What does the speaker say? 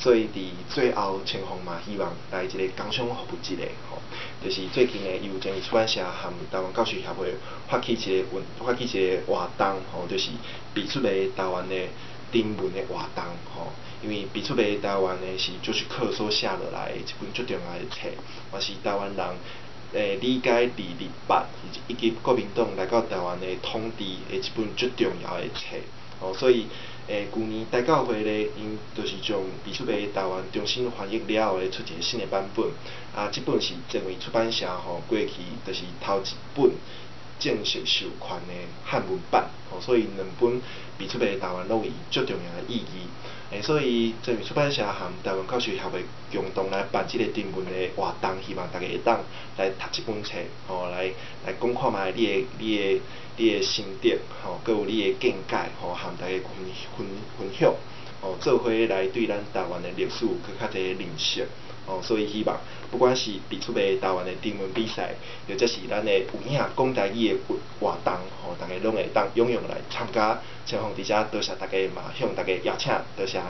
所以伫最后情况嘛，希望来一个工商服务一个吼，就是最近的邮政出版社和台湾教师协会发起一个活动吼，就是比出来台湾的中文的活动吼。因为比出来台湾的是就是课所写落来的一本最重要的册，也是台湾人理解日捌以及国民党来到台湾的统治的一本最重要的册。哦，所以去年大教会咧，因就是将比出来台湾重新翻译了后咧，出一个新的版本。啊，这本是成为出版社过去就是头一本正式授权的汉文版。哦，所以两本比出来台湾拢有最重要的意义。所以正为出版社和台湾教师协会共同来办这个中文的活动，希望大家会当来读这本册，来讲看卖你的心得，佮有你的见解，和大家分享，做伙来对咱台湾的历史佮较侪认识。所以希望不管是比出来台湾的中文比赛，或者是咱的有影讲台语的活动，大家拢会当踊跃来参加。情况之下，多谢大家嘛，向大家邀请，多谢。